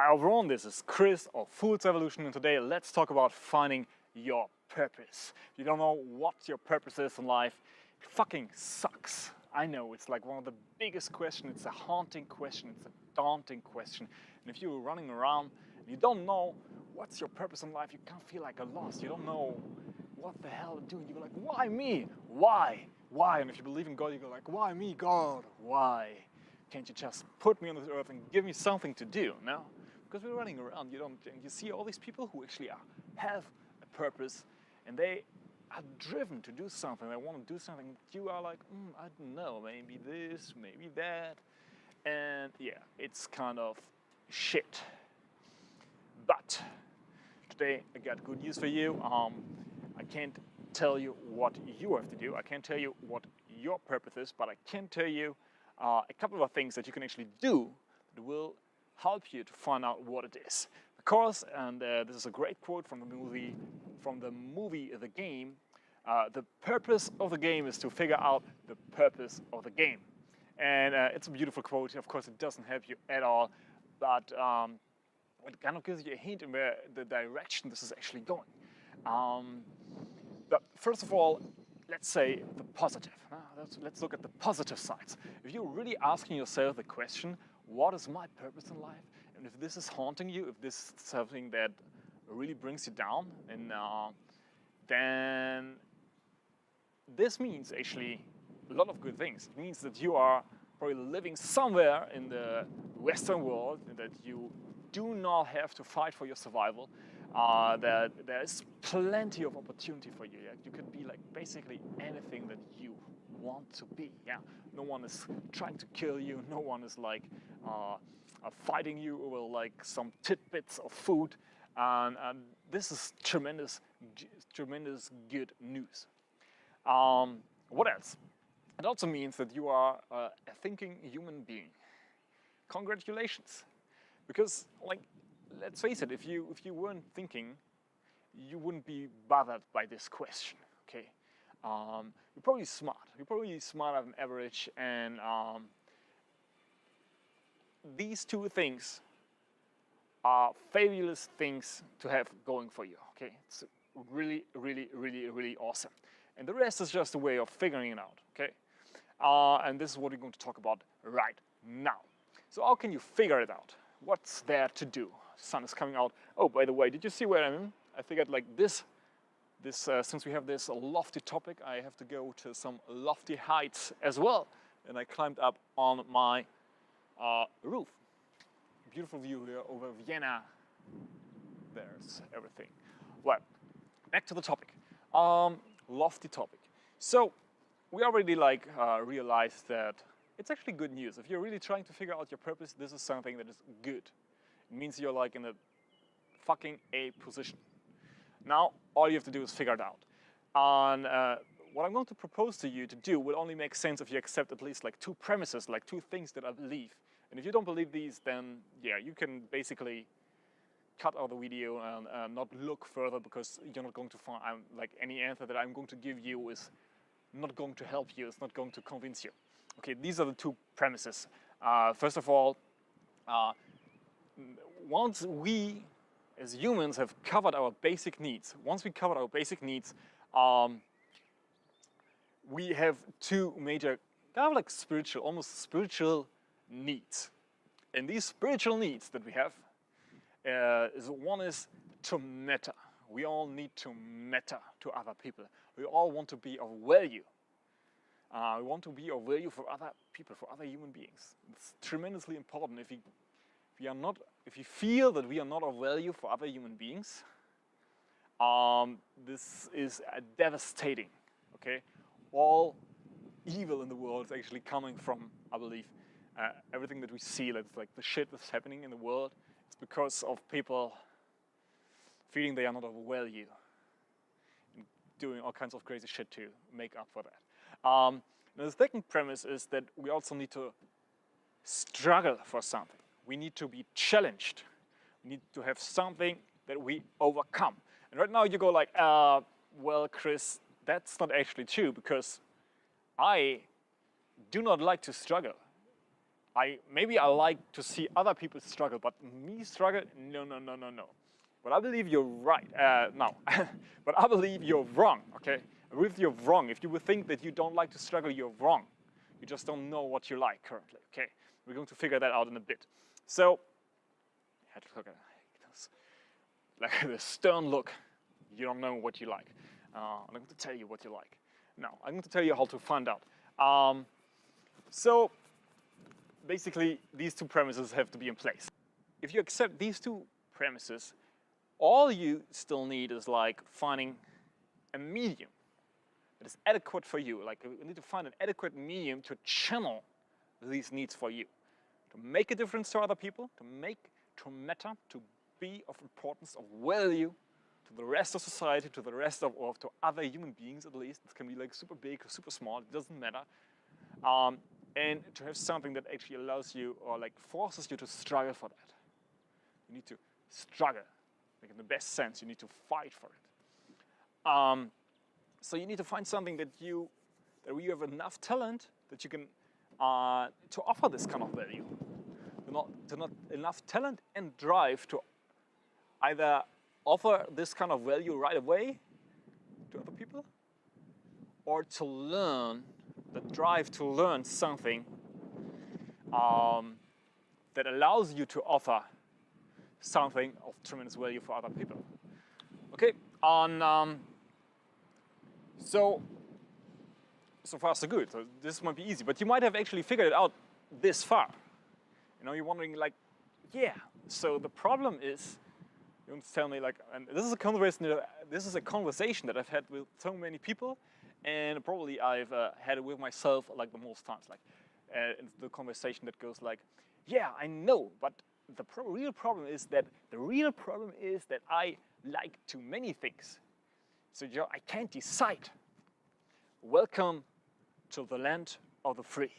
Hi everyone, this is Chris of Fool's Evolution, and today let's talk about finding your purpose. If you don't know what your purpose is in life, it fucking sucks. I know, it's like one of the biggest questions, it's a haunting question, it's a daunting question. And if you're running around and you don't know what's your purpose in life, you can't feel like a lost, you don't know what the hell to do. You go like, why me? Why? Why? And if you believe in God, you go like, why me, God? Why? Can't you just put me on this earth and give me something to do? No? Because we're running around, you see all these people who actually have a purpose and they are driven to do something, they want to do something. You are like, I don't know, maybe this, maybe that. And yeah, it's kind of shit. But today I got good news for you. I can't tell you what you have to do. I can't tell you what your purpose is, but I can tell you a couple of things that you can actually do that will help you to find out what it is. Because, and this is a great quote from the movie, The Game, the purpose of the game is to figure out the purpose of the game. And it's a beautiful quote. Of course, it doesn't help you at all, but it kind of gives you a hint in where the direction this is actually going. But first of all, let's say the positive. Let's look at the positive sides. If you're really asking yourself the question, what is my purpose in life? And if this is haunting you, if this is something that really brings you down, and then this means actually a lot of good things. It means that you are probably living somewhere in the Western world, and that you do not have to fight for your survival, that there is plenty of opportunity for you. Yeah? You could be like basically anything that you want to be. Yeah, no one is trying to kill you. No one is like fighting you over like some tidbits of food. And this is tremendous good news. What else? It also means that you are a thinking human being. Congratulations. Because, like, let's face it, if you weren't thinking, you wouldn't be bothered by this question, okay? You're probably smart. You're probably smarter than average, and these two things are fabulous things to have going for you, okay? It's really, really, really, really awesome. And the rest is just a way of figuring it out, okay? And this is what we're going to talk about right now. So how can you figure it out? What's there to do? Sun is coming out. Oh, by the way, did you see where I'm in? I figured like this since we have this lofty topic, I have to go to some lofty heights as well. And I climbed up on my roof. Beautiful view here over Vienna. There's everything. Well, back to the topic. Lofty topic. So we already like realized that it's actually good news. If you're really trying to figure out your purpose, this is something that is good. It means you're like in a fucking A position. Now, all you have to do is figure it out. And what I'm going to propose to you to do will only make sense if you accept at least like two premises, like two things that I believe. And if you don't believe these, then yeah, you can basically cut out the video and not look further, because you're not going to find, like any answer that I'm going to give you is not going to help you, it's not going to convince you. Okay, these are the two premises. First of all, once we as humans have covered our basic needs, we have two major, kind of like spiritual, almost spiritual needs. And these spiritual needs that we have, one is to matter. We all need to matter to other people. We all want to be of value. We want to be of value for other people, for other human beings. It's tremendously important. If you feel that we are not of value for other human beings, this is devastating. Okay, all evil in the world is actually coming from, I believe, everything that we see. That's like the shit that's happening in the world. It's because of people feeling they are not of value and doing all kinds of crazy shit to make up for that. Now the second premise is that we also need to struggle for something. We need to be challenged. We need to have something that we overcome. And right now you go like, well, Chris, that's not actually true, because I do not like to struggle. Maybe I like to see other people struggle, but me struggle? No, no, no, no, no. But I believe you're right. No, but I believe you're wrong. Okay, I believe you're wrong. If you would think that you don't like to struggle, you're wrong. You just don't know what you like currently. Okay, we're going to figure that out in a bit. So, I had to look at this, like the stern look. You don't know what you like. I'm going to tell you what you like. No, I'm going to tell you how to find out. So, basically, these two premises have to be in place. If you accept these two premises, all you still need is like finding a medium that is adequate for you. Like you need to find an adequate medium to channel these needs for you, to make a difference to other people, to matter, to be of importance, of value to the rest of society, to the rest of, or to other human beings at least. It can be like super big or super small, it doesn't matter. And to have something that actually allows you or like forces you to struggle for that. You need to struggle, like in the best sense, you need to fight for it. So you need to find something that you have enough talent that you can to offer this kind of value. To not enough talent and drive to either offer this kind of value right away to other people, or to learn, the drive to learn something that allows you to offer something of tremendous value for other people. Okay, so far so good. So this might be easy, but you might have actually figured it out this far. You know, you're wondering like, yeah. So the problem is, you want to tell me like, and this is a conversation that I've had with so many people, and probably I've had it with myself like the most times. Like, the conversation that goes like, yeah, I know, but the real problem is that I like too many things, so I can't decide. Welcome to the land of the free.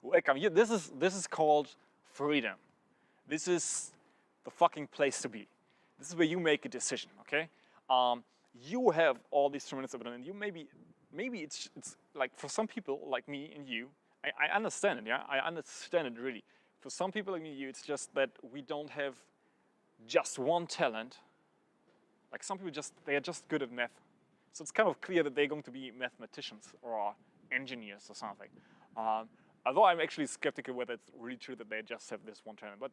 Welcome. This is called freedom. This is the fucking place to be. This is where you make a decision. Okay. You have all these tremendous ability, and you maybe it's like for some people like me and you, I understand it. Yeah, I understand it really. For some people like me and you, it's just that we don't have just one talent. Like some people they are just good at math. So it's kind of clear that they're going to be mathematicians or engineers or something. Although I'm actually skeptical whether it's really true that they just have this one talent, but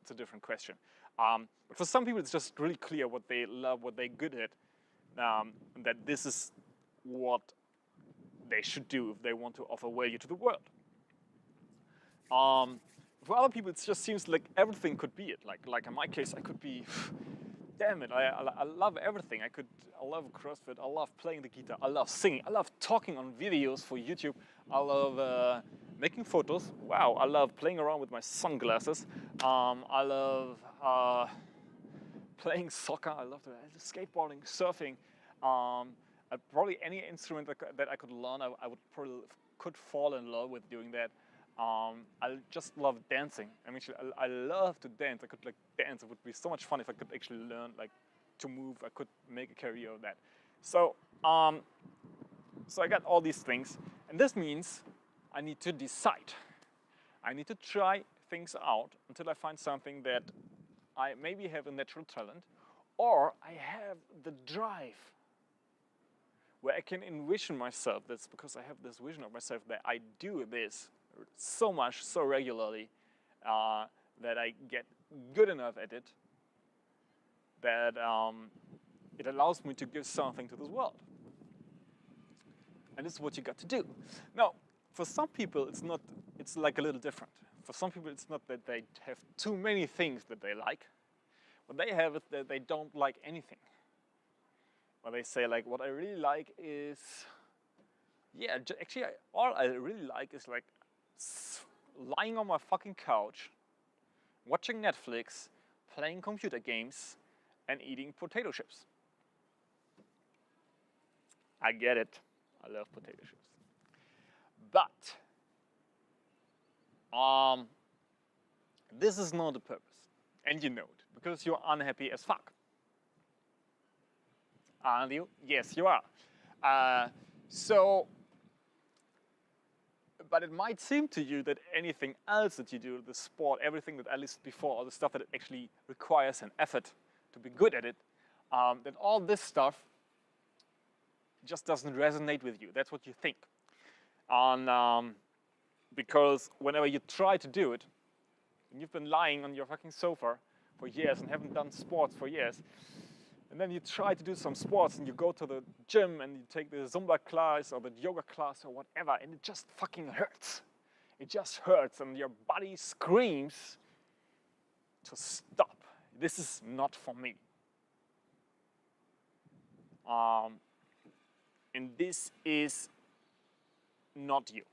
it's a different question. But for some people, it's just really clear what they love, what they're good at, and that this is what they should do if they want to offer value to the world. For other people, it just seems like everything could be it. Like in my case, I could be, damn it, I love everything. I love CrossFit, I love playing the guitar, I love singing, I love talking on videos for YouTube, I love making photos. Wow, I love playing around with my sunglasses. I love playing soccer. I love skateboarding, surfing. Probably any instrument that I could learn, I would probably could fall in love with doing that. I just love dancing. I mean, I love to dance. I could like dance. It would be so much fun if I could actually learn like to move. I could make a career of that. So, so I got all these things, and this means I need to decide. I need to try things out until I find something that I maybe have a natural talent, or I have the drive where I can envision myself. That's because I have this vision of myself that I do this so much, so regularly, that I get good enough at it that it allows me to give something to this world. And this is what you got to do. Now, for some people, it's like a little different. For some people, it's not that they have too many things that they like. What they have is that they don't like anything. What they say, like, what I really like is, yeah, actually, all I really like is like lying on my fucking couch, watching Netflix, playing computer games, and eating potato chips. I get it. I love potato chips. But this is not the purpose. And you know it, because you're unhappy as fuck. Aren't you? Yes, you are. So But it might seem to you that anything else that you do, the sport, everything that I listed before, all the stuff that actually requires an effort to be good at it, that all this stuff just doesn't resonate with you. That's what you think. Because whenever you try to do it, and you've been lying on your fucking sofa for years and haven't done sports for years, and then you try to do some sports and you go to the gym and you take the Zumba class or the yoga class or whatever, and it just fucking hurts. It just hurts and your body screams to stop. This is not for me. And this is not you.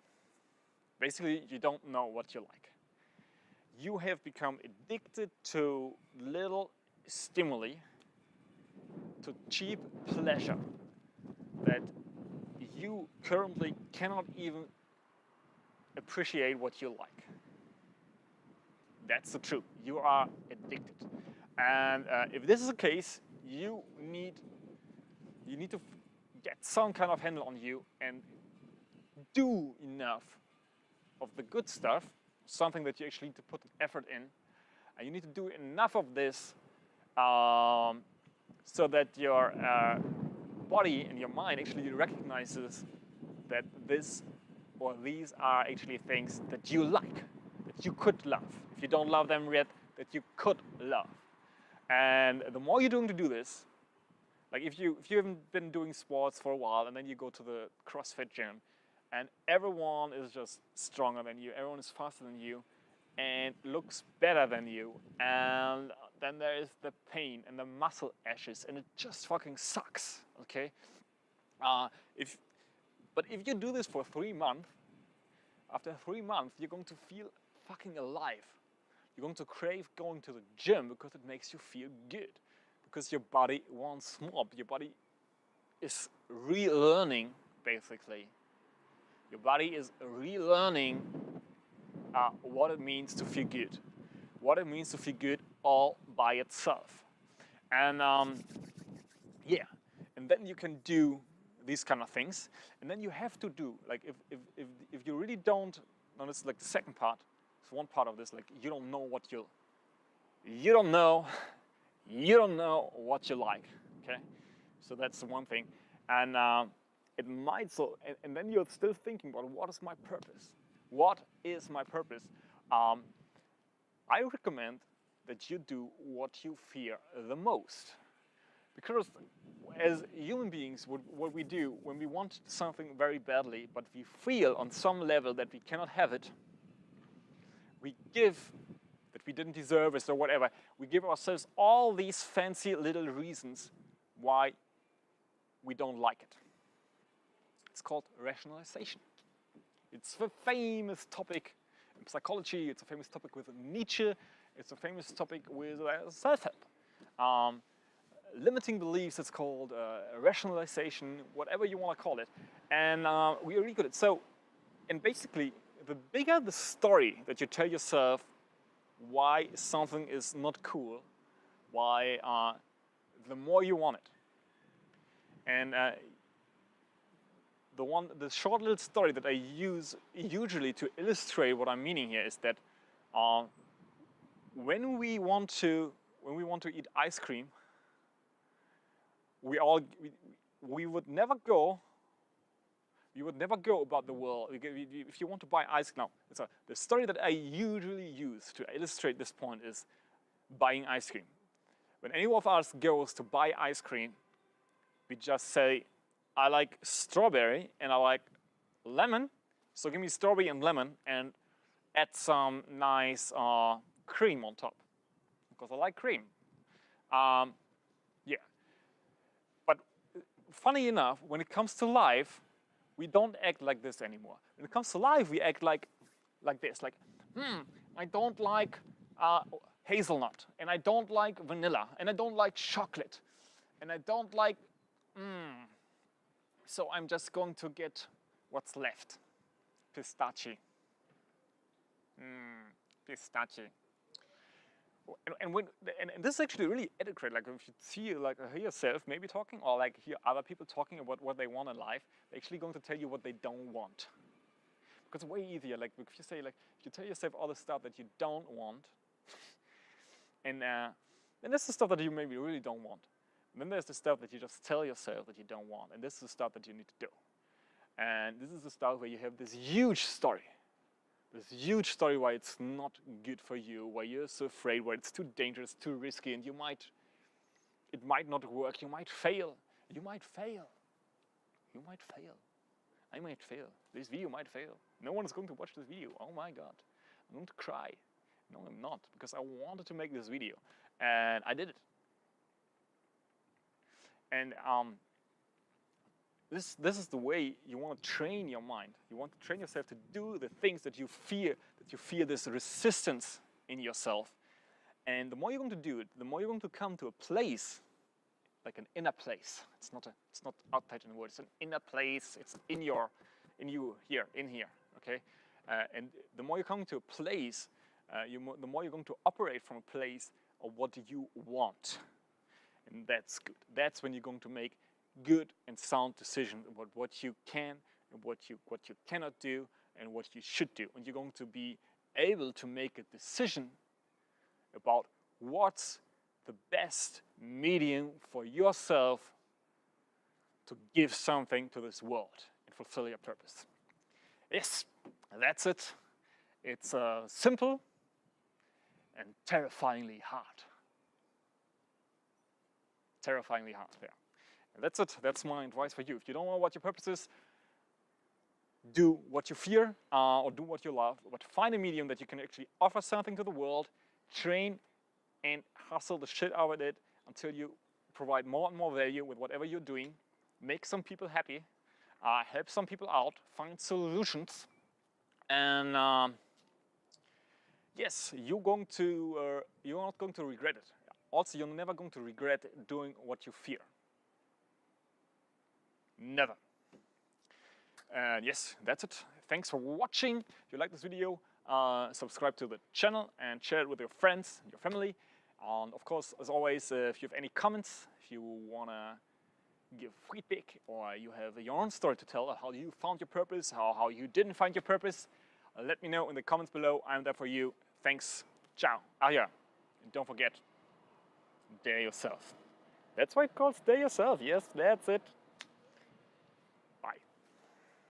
Basically, you don't know what you like. You have become addicted to little stimuli, to cheap pleasure that you currently cannot even appreciate what you like. That's the truth. You are addicted. And if this is the case, you need to get some kind of handle on you and do enough of the good stuff, something that you actually need to put effort in, and you need to do enough of this so that your body and your mind actually recognizes that this or these are actually things that you like, that you could love. If you don't love them yet, that you could love. And the more you're doing to do this, like if you haven't been doing sports for a while and then you go to the CrossFit gym and everyone is just stronger than you, everyone is faster than you and looks better than you, and then there is the pain and the muscle ashes and it just fucking sucks, okay? But if you do this for 3 months, after 3 months you're going to feel fucking alive. You're going to crave going to the gym because it makes you feel good. Because your body wants more. Your body is relearning, basically. Your body is relearning what it means to feel good. What it means to feel good all by itself. And yeah, and then you can do these kind of things. And then you have to do, like if you really don't, no, this is like the second part. It's one part of this, like you don't know what you don't know what you like, okay? So that's the one thing. And it might and then you're still thinking about what is my purpose? What is my purpose? I recommend that you do what you fear the most. Because as human beings, what we do when we want something very badly, but we feel on some level that we cannot have it, we give that we didn't deserve it or whatever. We give ourselves all these fancy little reasons why we don't like it. It's called rationalization. It's a famous topic in psychology. It's a famous topic with Nietzsche. It's a famous topic with self-help. Limiting beliefs, it's called rationalization, whatever you want to call it. And we're really good at it. So, and basically, the bigger the story that you tell yourself why something is not cool, why the more you want it. And the short little story that I use usually to illustrate what I'm meaning here is that when we want to eat ice cream, we would never go about the world. If you want to buy ice cream, now, the story that I usually use to illustrate this point is buying ice cream. When any of us goes to buy ice cream, we just say, I like strawberry and I like lemon, so give me strawberry and lemon and add some nice cream on top, because I like cream. Yeah. But funny enough, when it comes to life, we don't act like this anymore. When it comes to life, we act like this, like, I don't like hazelnut, and I don't like vanilla, and I don't like chocolate, and I don't like, so I'm just going to get what's left. Pistachio. Pistachio. And this is actually really adequate. Like if you see, like hear yourself maybe talking, or like hear other people talking about what they want in life, they're actually going to tell you what they don't want. Because it's way easier. Like if you say, like, if you tell yourself all the stuff that you don't want, and then there's the stuff that you maybe really don't want. And then there's the stuff that you just tell yourself that you don't want, and this is the stuff that you need to do. And this is the stuff where you have this huge story why it's not good for you, why you're so afraid, why it's too dangerous, too risky, and it might not work, you might fail. I might fail. This video might fail. No one is going to watch this video. Oh my God. I'm going to cry. No, I'm not, because I wanted to make this video, and I did it. And this is the way you want to train your mind. You want to train yourself to do the things that you fear this resistance in yourself. And the more you're going to do it, the more you're going to come to a place, like an inner place. It's not outside in the world. It's an inner place. It's in you here, okay? And the more you come to a place, the more you're going to operate from a place of what you want. And that's good. That's when you're going to make good and sound decisions about what you can and what you cannot do and what you should do. And you're going to be able to make a decision about what's the best medium for yourself to give something to this world and fulfill your purpose. Yes, that's it. It's simple and terrifyingly hard. Terrifyingly hard, yeah. And that's it. That's my advice for you. If you don't know what your purpose is, do what you fear or do what you love, but find a medium that you can actually offer something to the world, train and hustle the shit out of it until you provide more and more value with whatever you're doing, make some people happy, help some people out, find solutions, and yes, you're not going to regret it. Also, you're never going to regret doing what you fear. Never. And yes, that's it. Thanks for watching. If you like this video, subscribe to the channel and share it with your friends and your family. And of course, as always, if you have any comments, if you want to give feedback, or you have your own story to tell, how you found your purpose, how you didn't find your purpose, let me know in the comments below. I'm there for you. Thanks. Ciao. Yeah. And don't forget, dare yourself. That's why it's called Dare Yourself. Yes, that's it.